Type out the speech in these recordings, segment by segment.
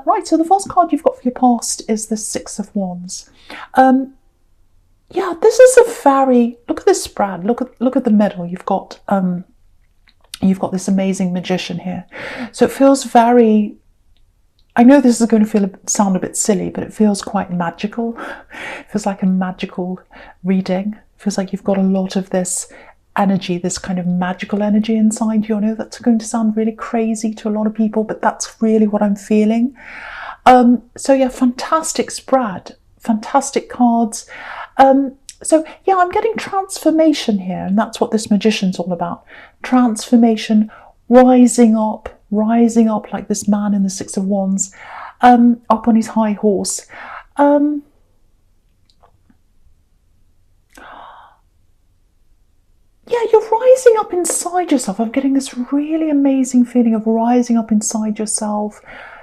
Right, so the first card you've got for your past is the Six of Wands. Yeah, this is a very, look at this spread, look at the middle. You've got this amazing magician here. So it feels very, I know this is going to sound a bit silly, but it feels quite magical. It feels like a magical reading. It feels like you've got a lot of this energy, this kind of magical energy inside you. I know that's going to sound really crazy to a lot of people, but that's really what I'm feeling. So yeah, fantastic spread, fantastic cards. So yeah, I'm getting transformation here, and that's what this magician's all about. Transformation, rising up like this man in the Six of Wands, up on his high horse. Yeah, you're rising up inside yourself. I'm getting this really amazing feeling of rising up inside yourself.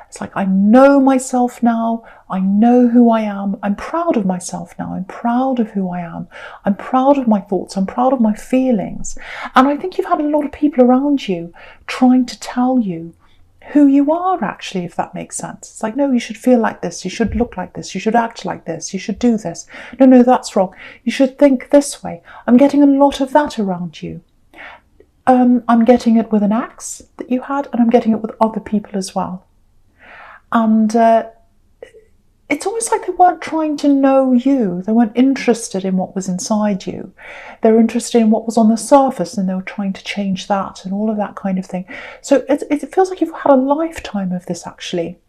It's like, I know myself now. I know who I am. I'm proud of myself now. I'm proud of who I am. I'm proud of my thoughts. I'm proud of my feelings. And I think you've had a lot of people around you trying to tell you who you are, actually, if that makes sense. It's like, no, you should feel like this. You should look like this. You should act like this. You should do this. No, that's wrong. You should think this way. I'm getting a lot of that around you. I'm getting it with an ex that you had, and I'm getting it with other people as well. And it's almost like they weren't trying to know you. They weren't interested in what was inside you. They were interested in what was on the surface, and they were trying to change that and all of that kind of thing. So it feels like you've had a lifetime of this, actually.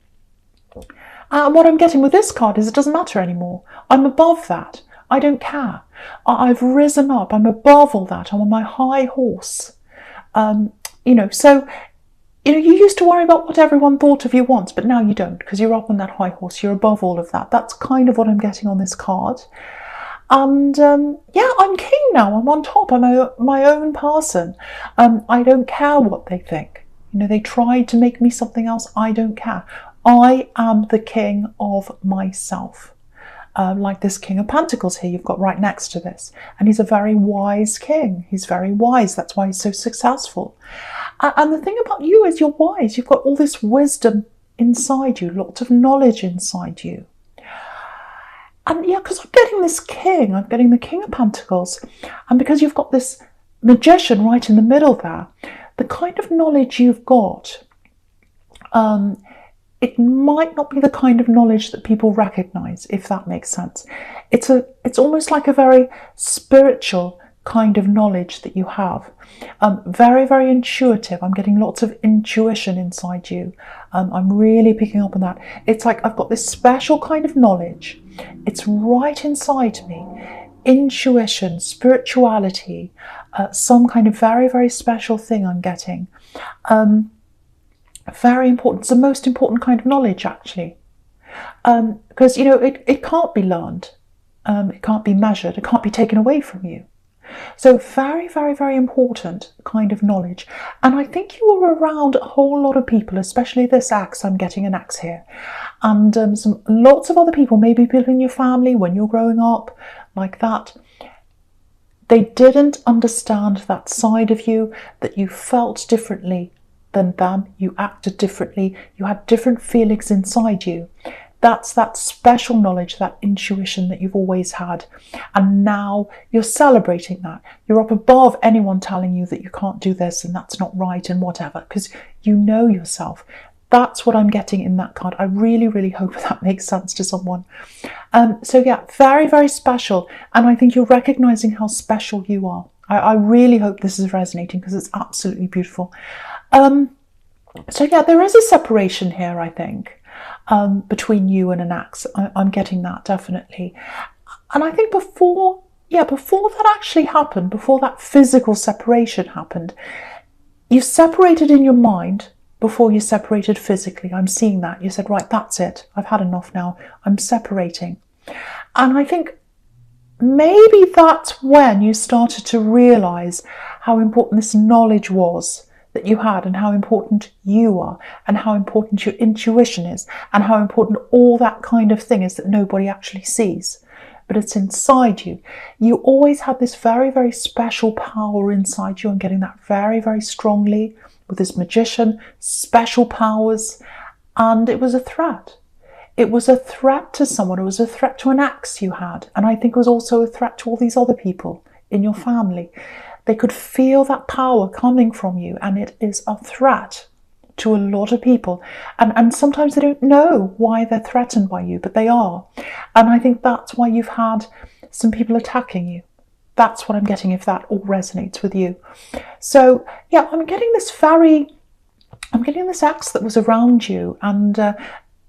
And what I'm getting with this card is it doesn't matter anymore. I'm above that. I don't care. I've risen up. I'm above all that. I'm on my high horse. You used to worry about what everyone thought of you once, but now you don't, because you're up on that high horse. You're above all of that. That's kind of what I'm getting on this card. And yeah, I'm king now. I'm on top. I'm my own person. I don't care what they think. They tried to make me something else. I don't care. I am the king of myself. Like this King of Pentacles here you've got right next to this. And he's a very wise king. He's very wise. That's why he's so successful. And the thing about you is you're wise. You've got all this wisdom inside you, lots of knowledge inside you. And yeah, because I'm getting this king, I'm getting the King of Pentacles. And because you've got this magician right in the middle there, the kind of knowledge you've got, it might not be the kind of knowledge that people recognize, if that makes sense. It's almost like a very spiritual kind of knowledge that you have. Very, very intuitive. I'm getting lots of intuition inside you. I'm really picking up on that. It's like I've got this special kind of knowledge. It's right inside me. Intuition, spirituality, some kind of very, very special thing I'm getting. Very important. It's the most important kind of knowledge, actually. Because, it can't be learned. It can't be measured. It can't be taken away from you. So very, very, very important kind of knowledge. And I think you were around a whole lot of people, especially this ex. I'm getting an ex here. And lots of other people, maybe people in your family when you're growing up, like that. They didn't understand that side of you, that you felt differently than them. You acted differently. You had different feelings inside you. That's that special knowledge, that intuition that you've always had. And now you're celebrating that. You're up above anyone telling you that you can't do this and that's not right and whatever, because you know yourself. That's what I'm getting in that card. I really, really hope that makes sense to someone. So yeah, very, very special. And I think you're recognizing how special you are. I really hope this is resonating, because it's absolutely beautiful. So yeah, there is a separation here, I think. Between you and an ex. I'm getting that, definitely. And I think before that actually happened, before that physical separation happened, you separated in your mind before you separated physically. I'm seeing that. You said, right, that's it. I've had enough now. I'm separating. And I think maybe that's when you started to realise how important this knowledge was that you had, and how important you are, and how important your intuition is, and how important all that kind of thing is that nobody actually sees, but it's inside you. You always had this very, very special power inside you. I'm getting that very, very strongly with this magician, special powers. and it was a threat. It was a threat to someone. It was a threat to an ex you had. And I think it was also a threat to all these other people in your family. They could feel that power coming from you, and it is a threat to a lot of people. And sometimes they don't know why they're threatened by you, but they are. And I think that's why you've had some people attacking you. That's what I'm getting, if that all resonates with you. So yeah, I'm getting this ex that was around you, and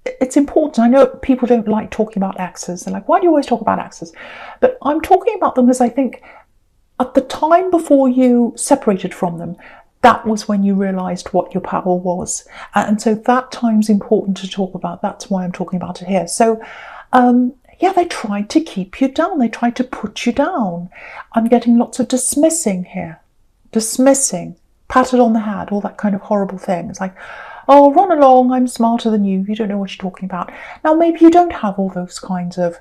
it's important. I know people don't like talking about exes. They're like, why do you always talk about exes? But I'm talking about them because I think at the time before you separated from them, that was when you realised what your power was. And so that time's important to talk about. That's why I'm talking about it here. So yeah, they tried to keep you down. They tried to put you down. I'm getting lots of dismissing here. Dismissing, patted on the head, all that kind of horrible thing. It's like, oh, run along, I'm smarter than you. You don't know what you're talking about. Now, maybe you don't have all those kinds of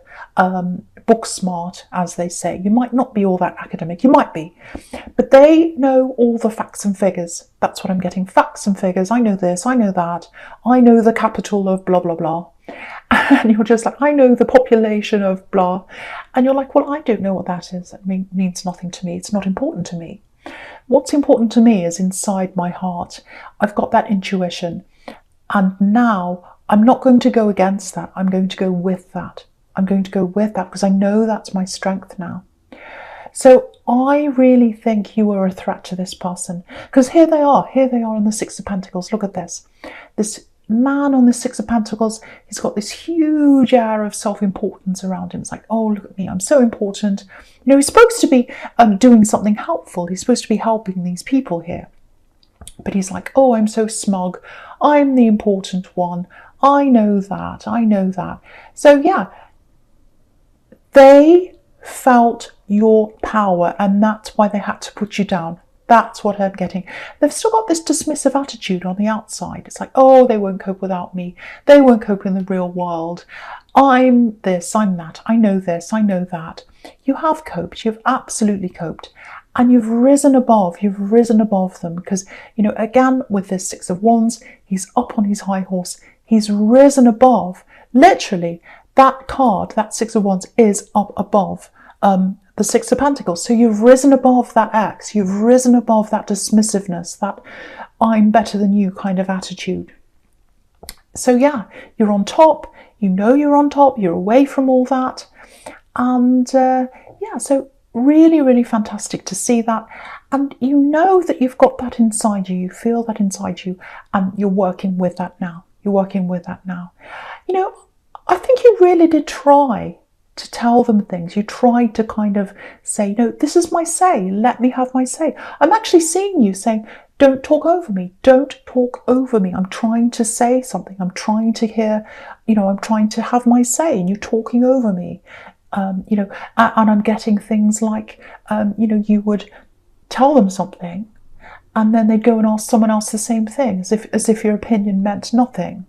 book smart, as they say. You might not be all that academic. You might be. But they know all the facts and figures. That's what I'm getting. Facts and figures. I know this. I know that. I know the capital of blah, blah, blah. And you're just like, I know the population of blah. And you're like, well, I don't know what that is. It means nothing to me. It's not important to me. What's important to me is inside my heart. I've got that intuition. And now I'm not going to go against that. I'm going to go with that. I'm going to go with that because I know that's my strength now. So I really think you are a threat to this person, because here they are on the Six of Pentacles. Look at this. This man on the Six of Pentacles, he's got this huge air of self-importance around him. It's like, oh, look at me, I'm so important. You know, he's supposed to be doing something helpful. He's supposed to be helping these people here. But he's like, oh, I'm so smug. I'm the important one. I know that. I know that. So yeah, they felt your power, and that's why they had to put you down. That's what I'm getting. They've still got this dismissive attitude on the outside. It's like, oh, they won't cope without me. They won't cope in the real world. I'm this, I'm that. I know this, I know that. You have coped. You've absolutely coped. And you've risen above them because, you know, again, with this Six of Wands, he's up on his high horse. He's risen above. Literally, that card, that Six of Wands, is up above the Six of Pentacles. So you've risen above that ex. You've risen above that dismissiveness, that I'm better than you kind of attitude. So yeah, you're on top. You know you're on top. You're away from all that. And yeah, so really, really fantastic to see that. And you know that you've got that inside you. You feel that inside you. And you're working with that now. You're working with that now. You know, I think you really did try to tell them things. You tried to kind of say, no, this is my say. Let me have my say. I'm actually seeing you saying, don't talk over me. Don't talk over me. I'm trying to say something. I'm trying to hear, you know, I'm trying to have my say and you're talking over me. You know, and I'm getting things like, you know, you would tell them something and then they'd go and ask someone else the same thing, as if your opinion meant nothing.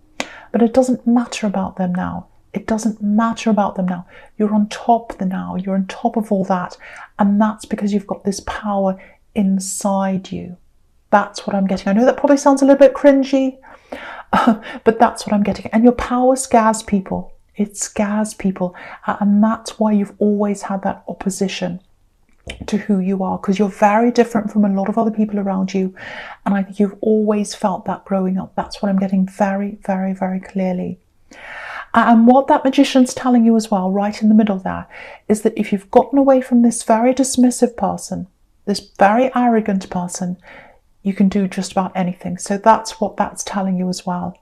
But it doesn't matter about them now. It doesn't matter about them now. You're on top of the now. You're on top of all that. And that's because you've got this power inside you. That's what I'm getting. I know that probably sounds a little bit cringy, but that's what I'm getting. And your power scares people. It scares people. And that's why you've always had that opposition to who you are, because you're very different from a lot of other people around you. And I think you've always felt that growing up. That's what I'm getting very, very, very clearly. And what that Magician's telling you as well, right in the middle there, is that if you've gotten away from this very dismissive person, this very arrogant person, you can do just about anything. So that's what that's telling you as well.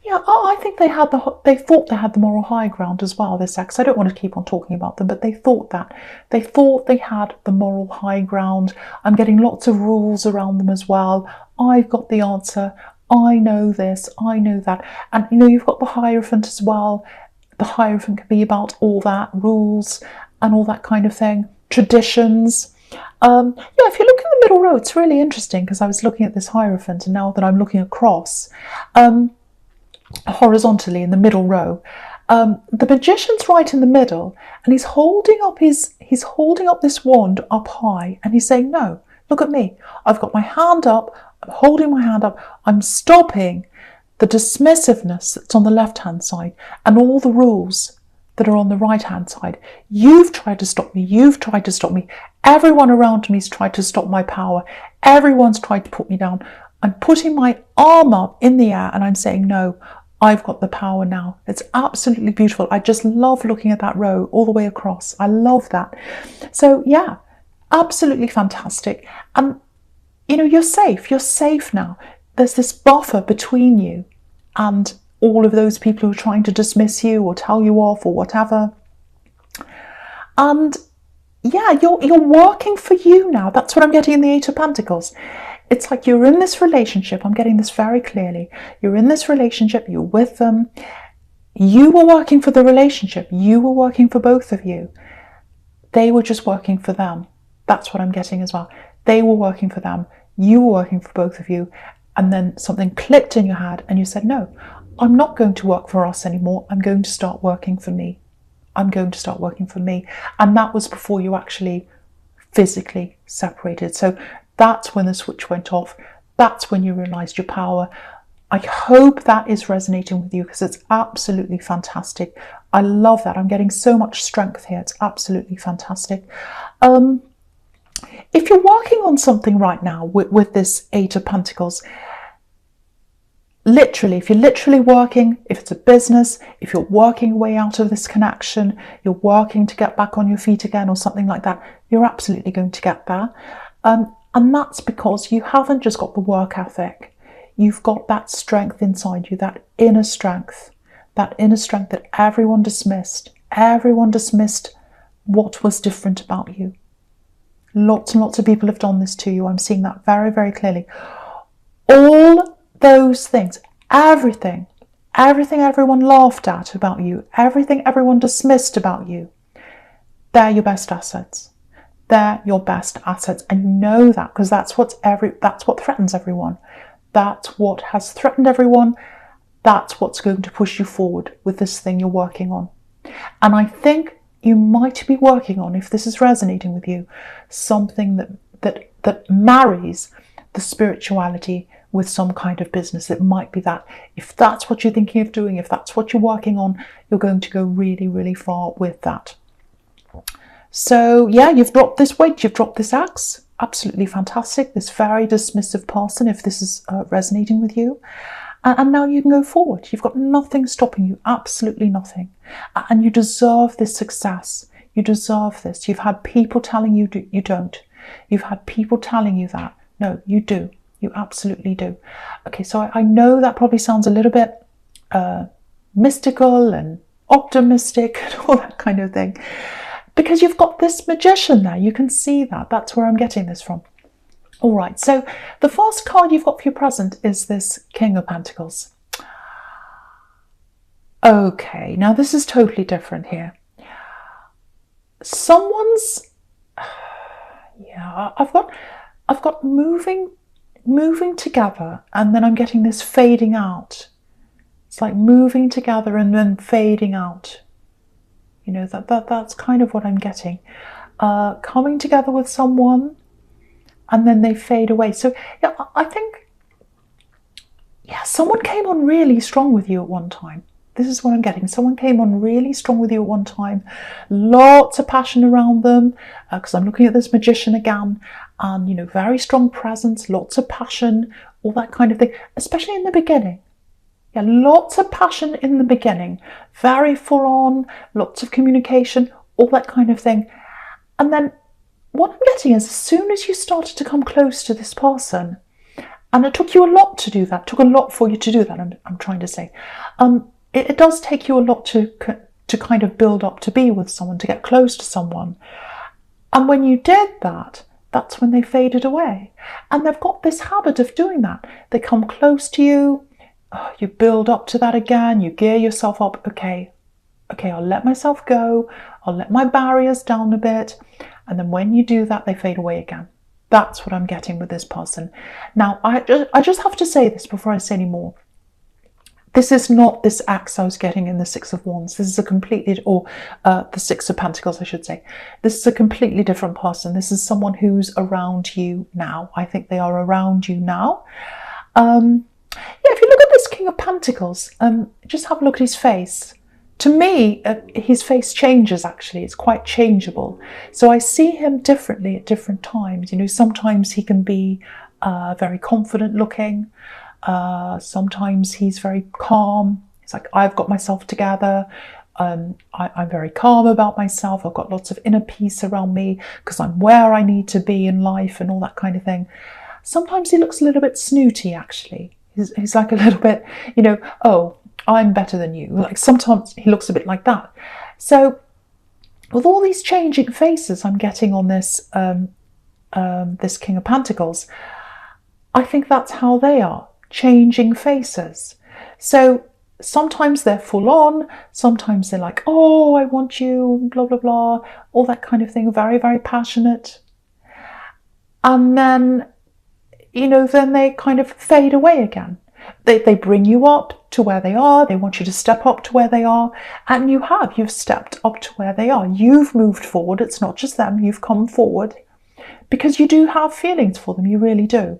Yeah, I think they thought they had the moral high ground as well, this ex. I don't want to keep on talking about them, but they thought that. They thought they had the moral high ground. I'm getting lots of rules around them as well. I've got the answer. I know this, I know that. And you know, you've got the Hierophant as well. The Hierophant can be about all that, rules and all that kind of thing, traditions. Yeah, if you look in the middle row, it's really interesting because I was looking at this Hierophant and now that I'm looking across, horizontally in the middle row, the Magician's right in the middle and he's holding up this wand up high and he's saying, no, look at me. I've got my hand up. I'm holding my hand up. I'm stopping the dismissiveness that's on the left-hand side and all the rules that are on the right-hand side. You've tried to stop me. You've tried to stop me. Everyone around me's tried to stop my power. Everyone's tried to put me down. I'm putting my arm up in the air and I'm saying, no, I've got the power now. It's absolutely beautiful. I just love looking at that row all the way across. I love that. So yeah, absolutely fantastic. And you know, you're safe. You're safe now. There's this buffer between you and all of those people who are trying to dismiss you or tell you off or whatever. And yeah, you're working for you now. That's what I'm getting in the Eight of Pentacles. It's like you're in this relationship. I'm getting this very clearly. You're in this relationship. You're with them. You were working for the relationship. You were working for both of you. They were just working for them. That's what I'm getting as well. They were working for them. You were working for both of you. And then something clicked in your head and you said, no, I'm not going to work for us anymore. I'm going to start working for me. I'm going to start working for me. And that was before you actually physically separated. So that's when the switch went off. That's when you realized your power. I hope that is resonating with you because it's absolutely fantastic. I love that. I'm getting so much strength here. It's absolutely fantastic. If you're working on something right now with this Eight of Pentacles, literally, if you're literally working, if it's a business, if you're working your way out of this connection, you're working to get back on your feet again or something like that, you're absolutely going to get there. And that's because you haven't just got the work ethic. You've got that strength inside you, that inner strength that everyone dismissed. Everyone dismissed what was different about you. Lots and lots of people have done this to you. I'm seeing that very, very clearly. All those things, everything everyone laughed at about you, everything everyone dismissed about you, they're your best assets. They're your best assets. And you know that because that's what threatens everyone. That's what has threatened everyone. That's what's going to push you forward with this thing you're working on. And I think you might be working on, if this is resonating with you, something that marries the spirituality with some kind of business. It might be that. If that's what you're thinking of doing, if that's what you're working on, you're going to go really, really far with that. So yeah, you've dropped this weight, you've dropped this axe. Absolutely fantastic. This very dismissive person, if this is resonating with you. And now you can go forward. You've got nothing stopping you, absolutely nothing. And you deserve this success. You deserve this. You've had people telling you you don't. You've had people telling you that. No, you do. You absolutely do. Okay, so I know that probably sounds a little bit mystical and optimistic and all that kind of thing. Because you've got this magician there. You can see that. That's where I'm getting this from. All right, so the first card you've got for your present is this King of Pentacles. Okay, now this is totally different here. Someone's, yeah, I've got moving together, and then I'm getting this fading out. It's like moving together and then fading out. You know, that's kind of what I'm getting. Coming together with someone, and then they fade away. So yeah, I think, yeah, someone came on really strong with you at one time. This is what I'm getting. Someone came on really strong with you at one time. Lots of passion around them, because I'm looking at this magician again, and, you know, very strong presence, lots of passion, all that kind of thing, especially in the beginning. Yeah, lots of passion in the beginning, very full on, lots of communication, all that kind of thing. And then what I'm getting is, as soon as you started to come close to this person, and it took you a lot to do that, took a lot for you to do that, I'm trying to say, it does take you a lot to kind of build up to be with someone, to get close to someone. And when you did that, that's when they faded away. And they've got this habit of doing that. They come close to you, you build up to that again, you gear yourself up. Okay, I'll let myself go, I'll let my barriers down a bit. And then when you do that, they fade away again. That's what I'm getting with this person. Now, I just have to say this before I say any more. This is not this axe I was getting in the Six of Wands. This is a completely, or the Six of Pentacles, I should say. This is a completely different person. This is someone who's around you now. I think they are around you now. Yeah, if you look at this King of Pentacles, just have a look at his face. To me, his face changes, actually. It's quite changeable. So I see him differently at different times. You know, sometimes he can be very confident looking. Sometimes he's very calm. It's like, I've got myself together. I'm very calm about myself. I've got lots of inner peace around me because I'm where I need to be in life and all that kind of thing. Sometimes he looks a little bit snooty, actually. He's like a little bit, you know, oh, I'm better than you. Like sometimes he looks a bit like that. So with all these changing faces I'm getting on this, this King of Pentacles, I think that's how they are. Changing faces. So sometimes they're full on, sometimes they're like, oh, I want you, blah, blah, blah, all that kind of thing, very, very passionate. And then, you know, then they kind of fade away again. They bring you up to where they are, they want you to step up to where they are, and you've stepped up to where they are. You've moved forward, it's not just them, you've come forward, because you do have feelings for them, you really do.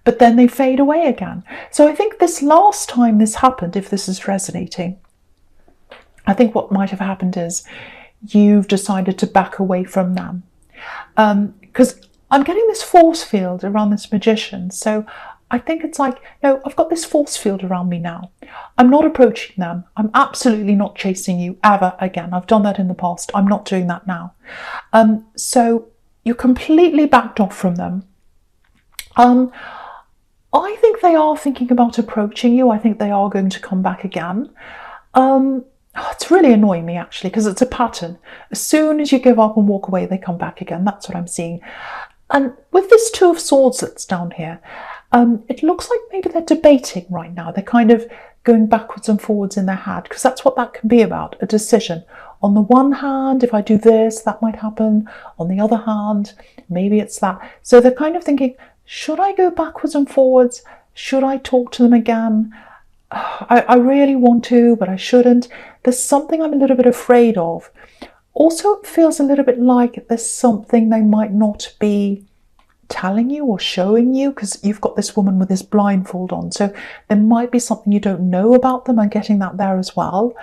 But then they fade away again. So I think this last time this happened, if this is resonating, I think what might have happened is you've decided to back away from them. Because I'm getting this force field around this Magician. So I think it's like, no, I've got this force field around me now. I'm not approaching them. I'm absolutely not chasing you ever again. I've done that in the past. I'm not doing that now. So you're completely backed off from them. I think they are thinking about approaching you. I think they are going to come back again. It's really annoying me, actually, because it's a pattern. As soon as you give up and walk away, they come back again. That's what I'm seeing. And with this Two of Swords that's down here, it looks like maybe they're debating right now. They're kind of going backwards and forwards in their head, because that's what that can be about, a decision. On the one hand, if I do this, that might happen. On the other hand, maybe it's that. So they're kind of thinking, should I go backwards and forwards? Should I talk to them again? I really want to, but I shouldn't. There's something I'm a little bit afraid of. Also, it feels a little bit like there's something they might not be telling you or showing you, because you've got this woman with this blindfold on. So there might be something you don't know about them. I'm getting that there as well.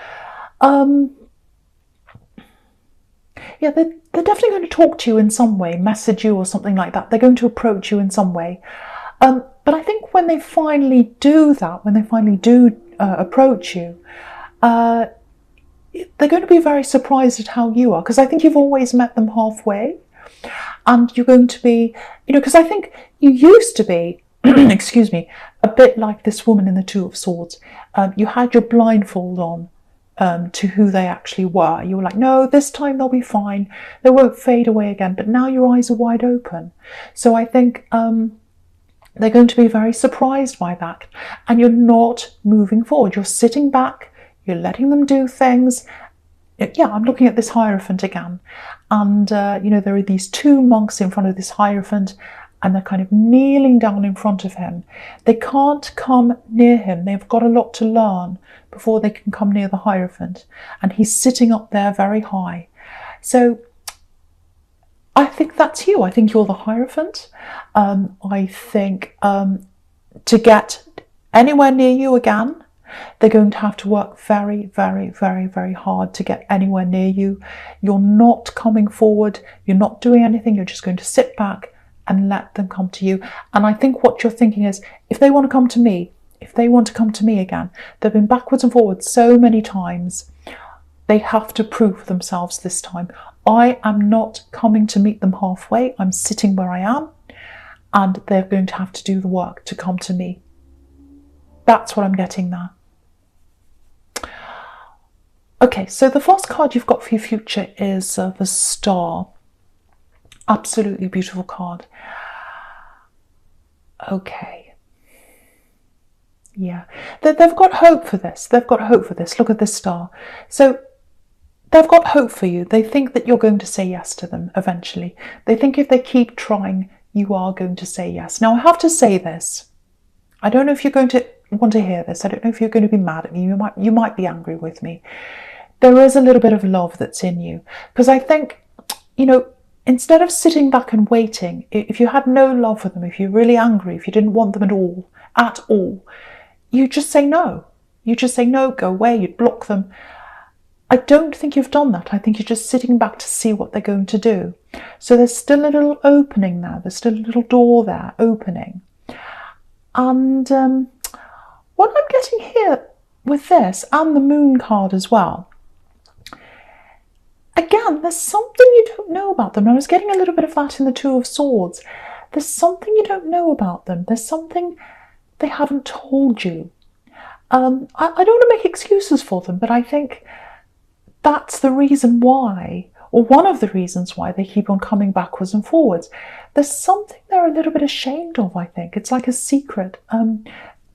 Yeah, they're definitely going to talk to you in some way, message you or something like that. They're going to approach you in some way. But I think when they finally do that, when they finally do approach you, they're going to be very surprised at how you are, because I think you've always met them halfway. And you're going to be, you know, because I think you used to be, excuse me, a bit like this woman in the Two of Swords. You had your blindfold on. To who they actually were. You were like, no, this time they'll be fine. They won't fade away again. But now your eyes are wide open. So I think they're going to be very surprised by that. And you're not moving forward. You're sitting back. You're letting them do things. Yeah, I'm looking at this Hierophant again. And, you know, there are these two monks in front of this Hierophant, and they're kind of kneeling down in front of him. They can't come near him. They've got a lot to learn before they can come near the Hierophant. And he's sitting up there very high. So I think that's you. I think you're the Hierophant. I think to get anywhere near you again, they're going to have to work very, very, very, very hard to get anywhere near you. You're not coming forward. You're not doing anything. You're just going to sit back and let them come to you. And I think what you're thinking is, if they want to come to me, if they want to come to me again, they've been backwards and forwards so many times, they have to prove themselves this time. I am not coming to meet them halfway. I'm sitting where I am, and they're going to have to do the work to come to me. That's what I'm getting there. Okay, so the first card you've got for your future is the Star. Absolutely beautiful card. Okay. Yeah. They've got hope for this. They've got hope for this. Look at this Star. So they've got hope for you. They think that you're going to say yes to them eventually. They think if they keep trying, you are going to say yes. Now, I have to say this. I don't know if you're going to want to hear this. I don't know if you're going to be mad at me. You might be angry with me. There is a little bit of love that's in you. Because I think, instead of sitting back and waiting, if you had no love for them, if you're really angry, if you didn't want them at all, you just say no. You just say no, go away, you'd block them. I don't think you've done that. I think you're just sitting back to see what they're going to do. So there's still a little opening there. There's still a little door there opening. And what I'm getting here with this, and the moon card as well, again, there's something you don't know about them. I was getting a little bit of that in the Two of Swords. There's something you don't know about them. There's something they haven't told you. I don't want to make excuses for them, but I think that's the reason why, or one of the reasons why, they keep on coming backwards and forwards. There's something they're a little bit ashamed of, I think. It's like a secret.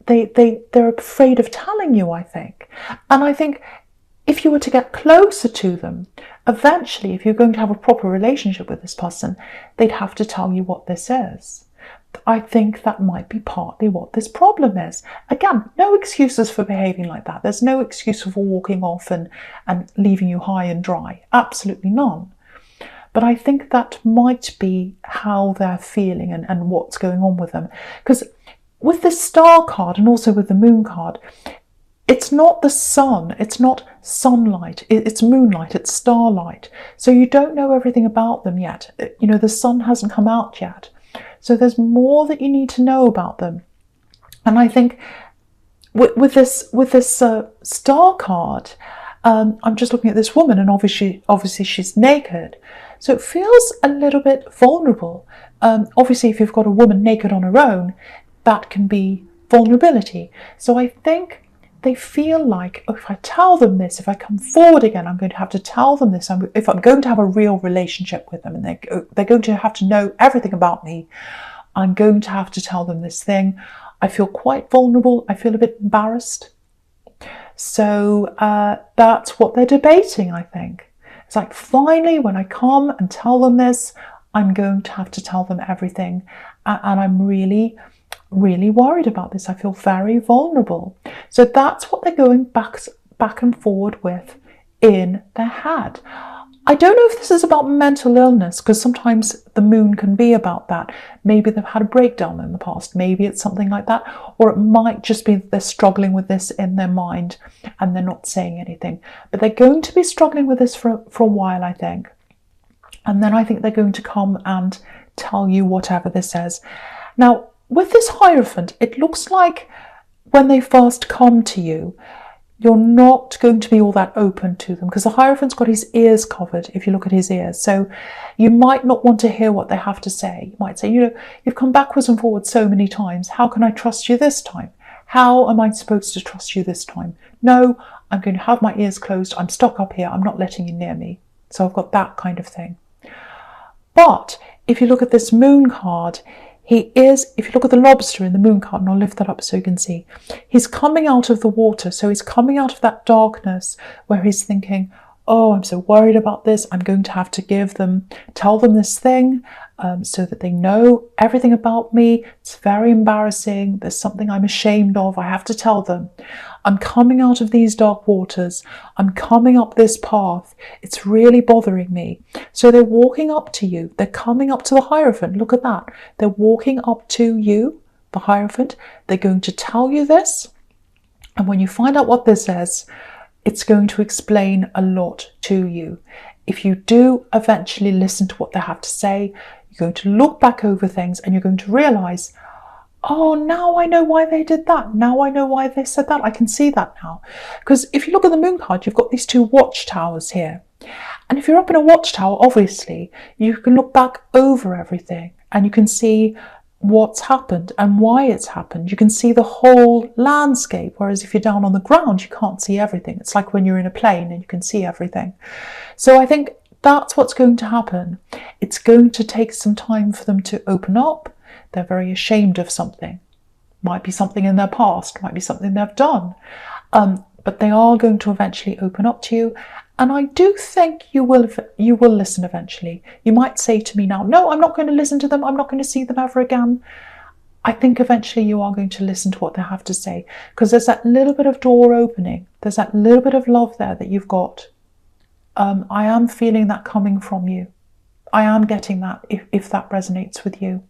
They're afraid of telling you, I think. And I think if you were to get closer to them, eventually, if you're going to have a proper relationship with this person, they'd have to tell you what this is. I think that might be partly what this problem is. Again, no excuses for behaving like that. There's no excuse for walking off and leaving you high and dry. Absolutely none. But I think that might be how they're feeling and what's going on with them. Because with this star card and also with the moon card, it's not the sun, it's not sunlight, it's moonlight, it's starlight. So you don't know everything about them yet. The sun hasn't come out yet. So there's more that you need to know about them. And I think with this star card, I'm just looking at this woman, and obviously she's naked. So it feels a little bit vulnerable. Obviously, if you've got a woman naked on her own, that can be vulnerability. So I think they feel like, if I tell them this, if I come forward again, I'm going to have to tell them this. If I'm going to have a real relationship with them, and they're going to have to know everything about me, I'm going to have to tell them this thing. I feel quite vulnerable. I feel a bit embarrassed. So that's what they're debating, I think. It's like, finally, when I come and tell them this, I'm going to have to tell them everything. And I'm really worried about this. I feel very vulnerable. So that's what they're going back and forward with in their head. I don't know if this is about mental illness, because sometimes the moon can be about that. Maybe they've had a breakdown in the past. Maybe it's something like that. Or it might just be that they're struggling with this in their mind and they're not saying anything. But they're going to be struggling with this for a while, I think. And then I think they're going to come and tell you whatever this says. Now, with this Hierophant, it looks like when they first come to you, you're not going to be all that open to them, because the Hierophant's got his ears covered, if you look at his ears. So you might not want to hear what they have to say. You might say, you've come backwards and forwards so many times. How can I trust you this time? How am I supposed to trust you this time? No, I'm going to have my ears closed. I'm stuck up here. I'm not letting you near me. So I've got that kind of thing. But if you look at this moon card, if you look at the lobster in the moon card, and I'll lift that up so you can see, he's coming out of the water. So he's coming out of that darkness where he's thinking, oh, I'm so worried about this. I'm going to have to tell them this thing so that they know everything about me. It's very embarrassing. There's something I'm ashamed of. I have to tell them. I'm coming out of these dark waters. I'm coming up this path. It's really bothering me. So they're walking up to you. They're coming up to the Hierophant. Look at that. They're walking up to you, the Hierophant. They're going to tell you this. And when you find out what this is, it's going to explain a lot to you. If you do eventually listen to what they have to say, you're going to look back over things and you're going to realise, oh, now I know why they did that. Now I know why they said that. I can see that now. Because if you look at the moon card, you've got these two watchtowers here. And if you're up in a watchtower, obviously, you can look back over everything and you can see what's happened and why it's happened. You can see the whole landscape, whereas if you're down on the ground, you can't see everything. It's like when you're in a plane and you can see everything. So I think that's what's going to happen. It's going to take some time for them to open up. They're very ashamed of something. Might be something in their past, might be something they've done. But they are going to eventually open up to you. And I do think you will listen eventually. You might say to me now, no, I'm not going to listen to them. I'm not going to see them ever again. I think eventually you are going to listen to what they have to say, because there's that little bit of door opening. There's that little bit of love there that you've got. I am feeling that coming from you. I am getting that if that resonates with you.